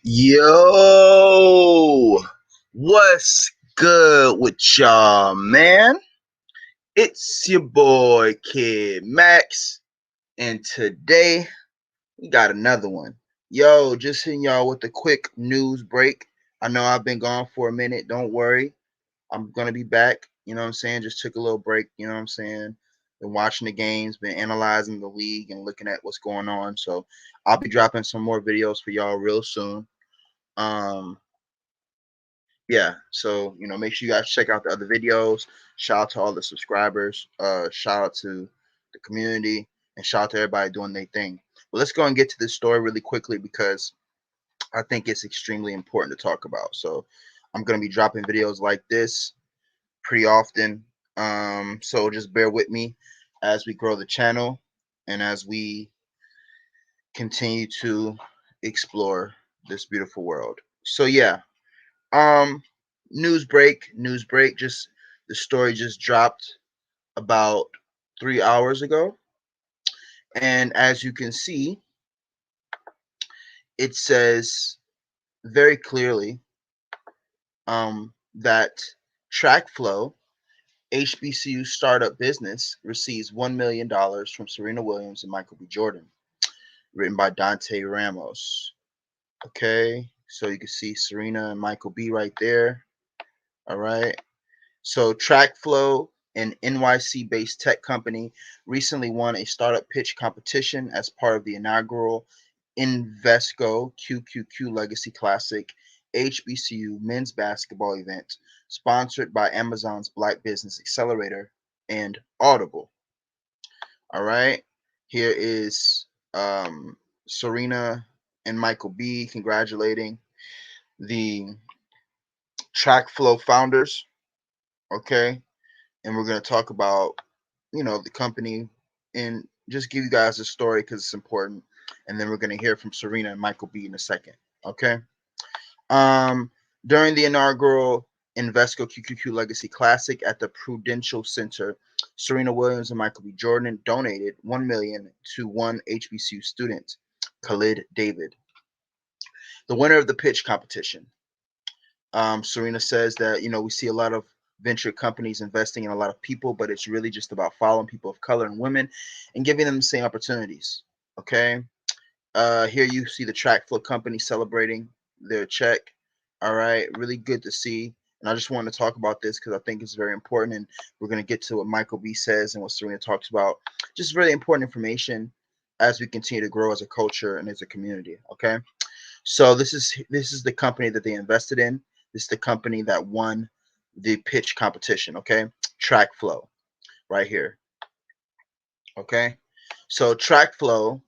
Yo, what's good with y'all, man? It's your boy Kid Max, and today we got another one. Yo, just hitting y'all with a quick news break. I know I've been gone for a minute. Don't worry, I'm gonna be back. You know what I'm saying? Just took a little break. You know what I'm saying? Been watching the games, been analyzing the league, and looking at what's going on. So I'll be dropping some more videos for y'all real soon. Um, yeah, so make sure you guys check out the other videos. Shout out to all the subscribers. Shout out to the community, and shout out to everybody doing their thing. But let's go and get to this story really quickly because I think it's extremely important to talk about. So I'm gonna be dropping videos like this pretty often. So just bear with me as we grow the channel and as we continue to explore this beautiful world. So yeah, um, news break. Just the story just dropped about 3 hours ago, and as you can see, it says very clearly that Track Flow, HBCU startup business, receives $1 million from Serena Williams and Michael B. Jordan, written by Dante Ramos. Okay, so you can see Serena and Michael B. right there. All right. So TrackFlow, an NYC-based tech company, recently won a startup pitch competition as part of the inaugural Invesco QQQ Legacy Classic HBCU men's basketball event, sponsored by Amazon's Black Business Accelerator and Audible. All right, here is Serena and Michael B. congratulating the TrackFlow founders. Okay, and we're going to talk about the company and just give you guys a story because it's important, and then we're going to hear from Serena and Michael B in a second. Okay. um During the inaugural Invesco QQQ Legacy Classic at the Prudential Center, Serena Williams and Michael B Jordan donated 1 million to one HBCU student, Khalid David, the winner of the pitch competition. Serena says that we see a lot of venture companies investing in a lot of people, but it's really just about following people of color and women and giving them the same opportunities. Okay. Here you see the Track Flow company celebrating their check. All right, really good to see. And I just wanted to talk about this because I think it's very important. And we're going to get to what Michael B says and what Serena talks about. Just really important information as we continue to grow as a culture and as a community. Okay. So this is the company that they invested in. This is the company that won the pitch competition. Okay, Track Flow, right here. Okay, so Track Flow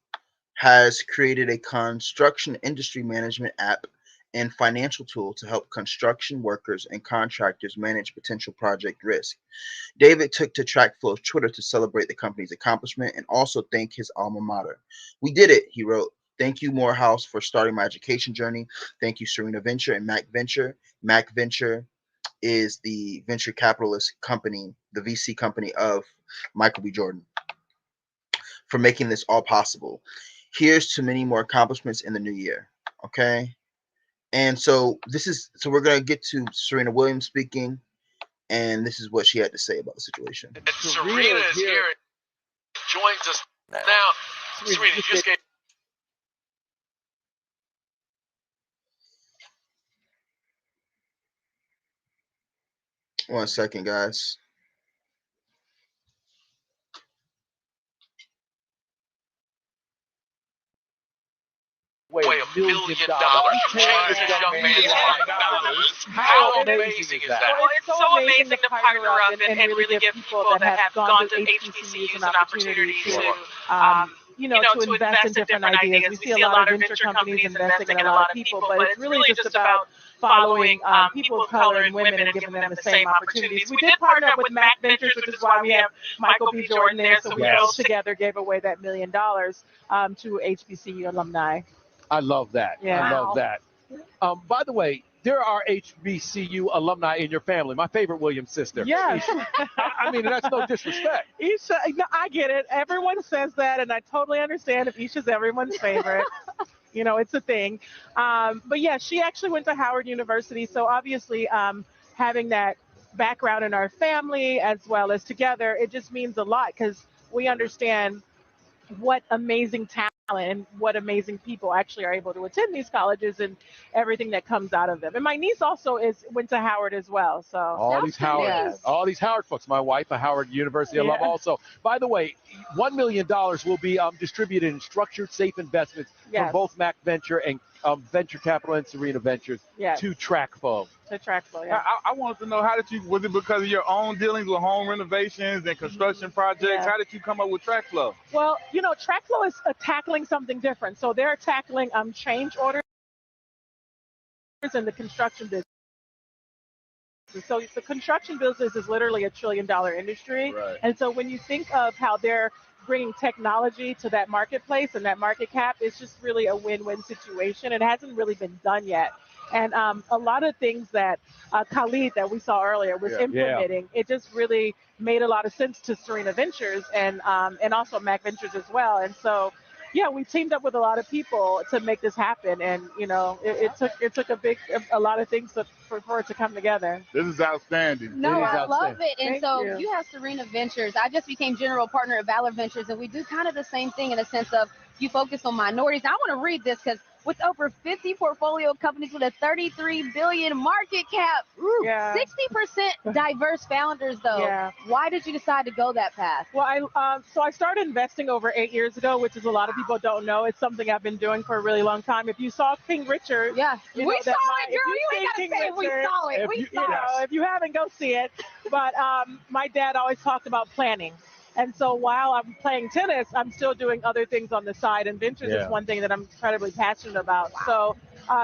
has created a construction industry management app and financial tool to help construction workers and contractors manage potential project risk. David took to TrackFlow's Twitter to celebrate the company's accomplishment and also thank his alma mater. "We did it," he wrote. "Thank you, Morehouse, for starting my education journey. Thank you, Serena Venture and Mac Venture." Mac Venture is the venture capitalist company, the VC company of Michael B. Jordan, for making this all possible. Here's to many more accomplishments in the new year. Okay. And so we're gonna get to Serena Williams speaking, and this is what she had to say about the situation. And Serena is here, joins us now. Serena, just get. One second, guys. Way $1 million to change this young man's life. How amazing is that? Well, it's so amazing to partner up and really give people that have gone to HBCUs an opportunity to invest in different ideas. We see a lot of venture companies investing in a lot of people, but it's really just about following people of color and women and giving them the same opportunities. We did partner up with Mac Ventures, which is why we have Michael B. Jordan there. So we both together gave away that $1 million to HBCU alumni. I love that. Yeah. I love that. By the way, there are HBCU alumni in your family. My favorite Williams sister. Yes. I mean, that's no disrespect. Isha, I get it. Everyone says that, and I totally understand if Isha's everyone's favorite. It's a thing. But yeah, she actually went to Howard University. So obviously, having that background in our family as well as together, it just means a lot because we understand what amazing talent and what amazing people actually are able to attend these colleges and everything that comes out of them. And my niece also is went to Howard as well. So All these Howard, yes, all these Howard folks. My wife, a Howard University alum, yeah, also. By the way, $1 million will be distributed in structured, safe investments from yes, both Mac Venture and Venture Capital and Serena Ventures yes, to TrackFlow. to Traxel, yeah. I wanted to know, how did you, was it because of your own dealings with home renovations and construction projects? Yeah. How did you come up with TrackFlow? Well, Trackflow is tackling something different. So they're tackling change orders in the construction business. So the construction business is literally $1 trillion industry. Right. And so when you think of how they're bringing technology to that marketplace and that market cap, it's just really a win-win situation. It hasn't really been done yet. And a lot of things that Khalid that we saw earlier was implementing, it just really made a lot of sense to Serena Ventures and also Mac Ventures as well. And so yeah, we teamed up with a lot of people to make this happen, and it took a lot of things for it to come together. This is outstanding. No, It is I love outstanding. it. And Thank so you. you have Serena Ventures. I just became general partner at Valor Ventures, and we do kind of the same thing in a sense of you focus on minorities. I want to read this because with over 50 portfolio companies with a 33 billion market cap, Yeah. 60% diverse founders though. Yeah. Why did you decide to go that path? Well, I started investing over 8 years ago, which is a lot of people don't know. It's something I've been doing for a really long time. If you saw King Richard, Yeah, you we know saw that it, girl. You if ain't gotta King say we Richard, saw it. if We you- saw it. if you haven't, go see it. But my dad always talked about planning. And so while I'm playing tennis, I'm still doing other things on the side. And ventures is one thing that I'm incredibly passionate about. So,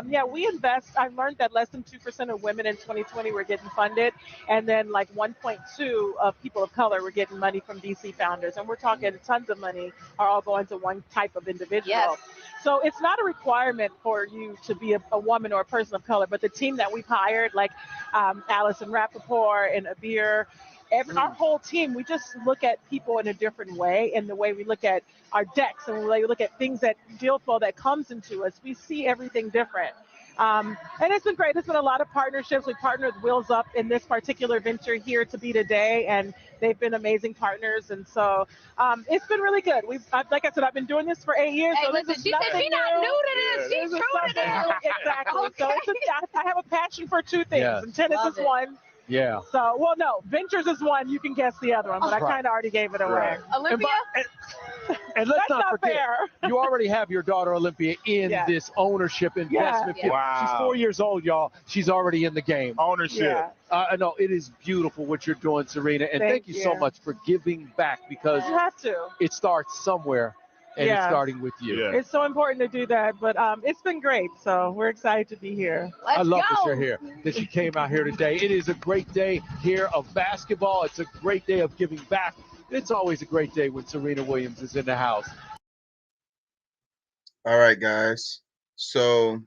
yeah, we invest. I learned that less than 2% of women in 2020 were getting funded. And then like 1.2 of people of color were getting money from VC founders. And we're talking tons of money are all going to one type of individual. Yes. So it's not a requirement for you to be a woman or a person of color, but the team that we've hired, like Allison Rappaport and Abir, our whole team, we just look at people in a different way, and the way we look at our decks and the way we look at things that deal flow that comes into us, we see everything different. And it's been great. There's been a lot of partnerships. We partnered with Wheels Up in this particular venture here to be today, and they've been amazing partners. And so it's been really good. Like I said, I've been doing this for 8 years. Hey, so listen, this she is said nothing she's not new to Yeah, this. She's is true to something this. Exactly. So I have a passion for two things, Yeah. and tennis Love is it. one. Yeah. So, well, no, Ventures is one. You can guess the other one, but I Right. kind of already gave it away. Right. Olympia? And let's That's not forget, fair. you already have your daughter Olympia in Yeah. this ownership investment. Yeah. Wow. She's 4 years old, y'all. She's already in the game. Ownership. Yeah, No, it is beautiful what you're doing, Serena, and thank Thank you so you. much for giving back, because you have to. it starts somewhere, and it's Yeah. starting with you. Yeah. It's so important to do that, but it's been great. So we're excited to be here. Let's I love go. that you're here, that you came out here today. It is a great day here of basketball. It's a great day of giving back. It's always a great day when Serena Williams is in the house. All right, guys. So,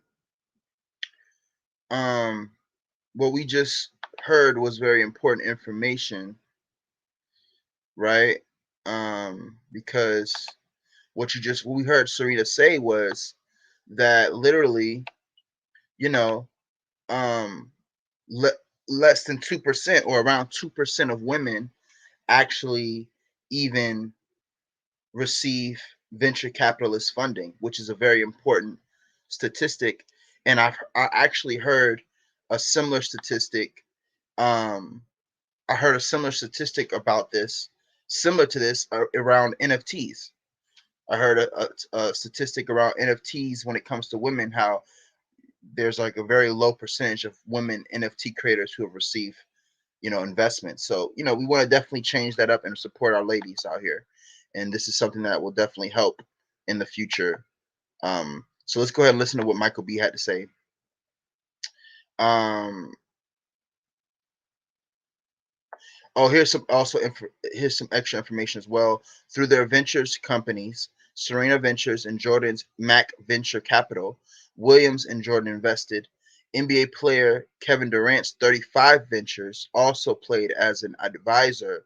what we just heard was very important information, right? Because what we heard Serena say was that literally, you know, less than 2% or around 2% of women actually even receive venture capitalist funding, which is a very important statistic. And I actually heard a similar statistic. I heard a similar statistic about this, similar to this, around NFTs. I heard a statistic around NFTs when it comes to women, how there's like a very low percentage of women NFT creators who have received, investments. So, we want to definitely change that up and support our ladies out here. And this is something that will definitely help in the future. So let's go ahead and listen to what Michael B had to say. Here's some extra information as well. Through their ventures companies, Serena Ventures and Jordan's Mac Venture Capital, Williams and Jordan invested. NBA player Kevin Durant's 35 Ventures also played as an advisor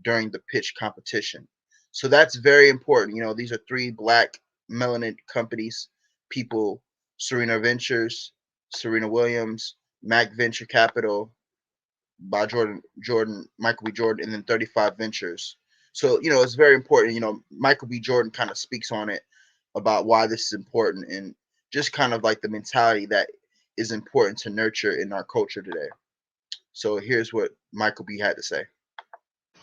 during the pitch competition. So that's very important. These are three black melanin companies people: Serena Ventures, Serena Williams, Mac Venture Capital by Michael B. Jordan, and then 35 Ventures. So, it's very important. Michael B. Jordan kind of speaks on it about why this is important and just kind of like the mentality that is important to nurture in our culture today. So here's what Michael B. had to say.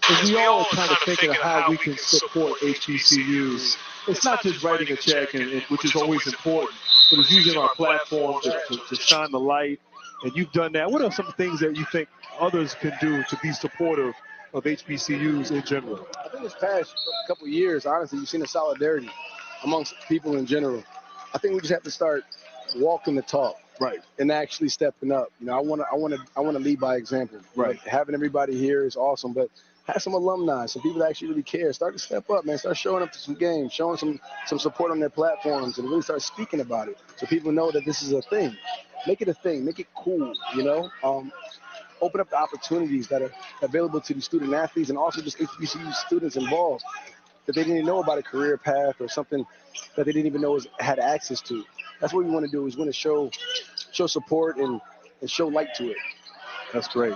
As we all are kind of thinking of how we can support HBCUs, it's not just writing a check, which is always important, but it's using our platform to shine the light. And you've done that. What are some things that you think others can do to be supportive of HBCUs in general? I think this past couple of years, honestly, you've seen the solidarity amongst people in general. I think we just have to start walking the talk, right, and actually stepping up. I want to lead by example. Right. Having everybody here is awesome, but have some alumni, some people that actually really care. Start to step up, man. Start showing up to some games, showing some support on their platforms, and really start speaking about it so people know that this is a thing. Make it a thing. Make it cool. Open up the opportunities that are available to the student athletes and also just HBCU students involved that they didn't even know about a career path or something that they didn't even know had access to. That's what we want to do. Is want to show support and show light to it. That's great.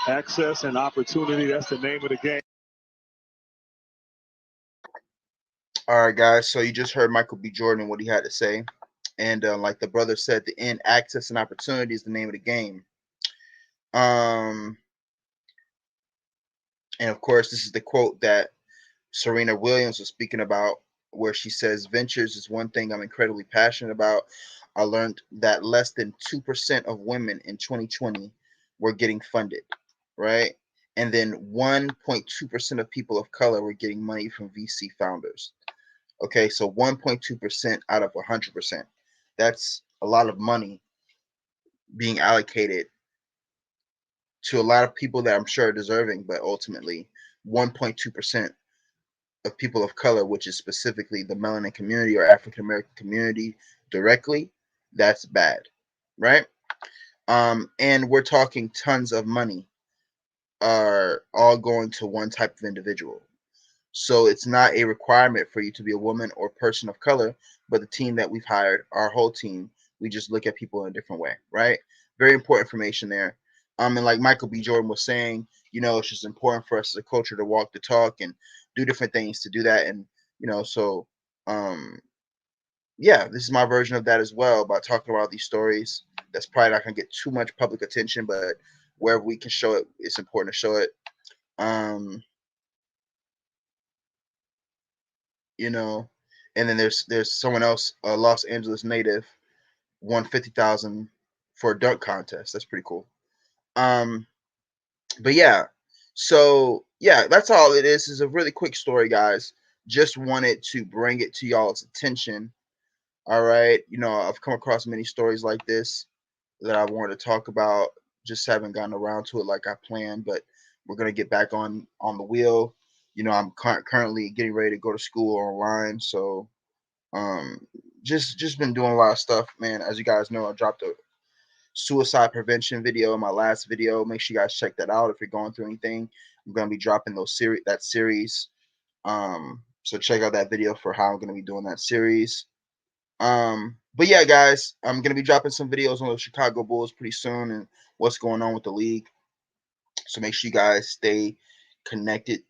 Access and opportunity, that's the name of the game. All right, guys. So you just heard Michael B. Jordan, what he had to say. And like the brother said at the end, access and opportunity is the name of the game. And of course, this is the quote that Serena Williams was speaking about, where she says, "Ventures is one thing I'm incredibly passionate about. I learned that less than 2% of women in 2020 were getting funded, right? And then 1.2% of people of color were getting money from VC founders. Okay, so 1.2% out of 100%. That's a lot of money being allocated to a lot of people that I'm sure are deserving, but ultimately 1.2% of people of color, which is specifically the melanin community or African American community directly, that's bad, right? And we're talking tons of money are all going to one type of individual. So it's not a requirement for you to be a woman or person of color, but the team that we've hired, our whole team, we just look at people in a different way, right? Very important information there. And like Michael B. Jordan was saying, it's just important for us as a culture to walk the talk and do different things to do that. And, so yeah, this is my version of that as well, about talking about these stories. That's probably not gonna get too much public attention, but wherever we can show it, it's important to show it. Um, and then there's someone else, a Los Angeles native, won 50,000 for a dunk contest. That's pretty cool. But yeah, so yeah, that's all it is. It's a really quick story, guys. Just wanted to bring it to y'all's attention. All right, I've come across many stories like this that I wanted to talk about. Just haven't gotten around to it like I planned, but we're gonna get back on the wheel. I'm currently getting ready to go to school online, so um, just been doing a lot of stuff, man. As you guys know, I dropped a suicide prevention video in my last video. Make sure you guys check that out if you're going through anything. I'm gonna be dropping that series. So check out that video for how I'm gonna be doing that series. But yeah, guys, I'm gonna be dropping some videos on the Chicago Bulls pretty soon and what's going on with the league. So make sure you guys stay connected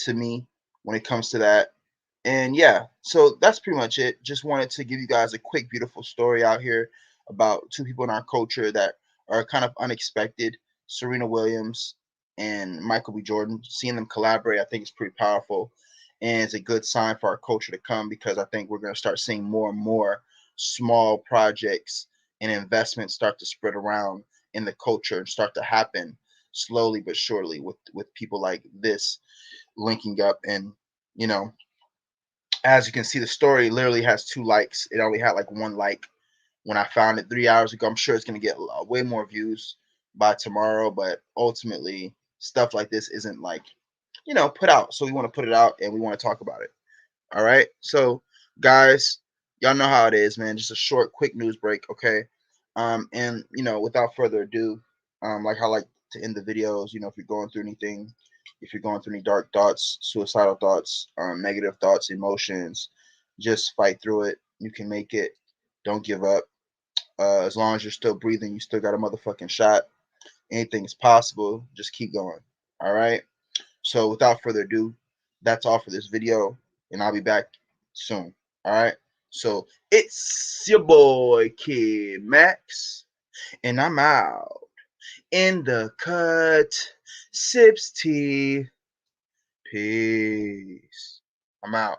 to me when it comes to that. And yeah, so that's pretty much it. Just wanted to give you guys a quick, beautiful story out here about two people in our culture that are kind of unexpected: Serena Williams and Michael B. Jordan. Seeing them collaborate, I think, is pretty powerful. And it's a good sign for our culture to come, because I think we're going to start seeing more and more small projects and investments start to spread around in the culture and start to happen slowly but surely with people like this linking up. And you know as you can see, the story literally has 2 likes. It only had like 1 like when I found it 3 hours ago. I'm sure it's going to get way more views by tomorrow, but ultimately stuff like this isn't like put out, so we want to put it out and we want to talk about it. All right, so guys, y'all know how it is, man. Just a short quick news break, okay? And without further ado, like how I like to end the videos, if you're going through anything, if you're going through any dark thoughts, suicidal thoughts, negative thoughts, emotions, just fight through it. You can make it. Don't give up. As long as you're still breathing, you still got a motherfucking shot. Anything is possible. Just keep going. All right. So without further ado, that's all for this video, and I'll be back soon. All right. So it's your boy Kid Max, and I'm out in the cut. Sips tea. Peace. I'm out.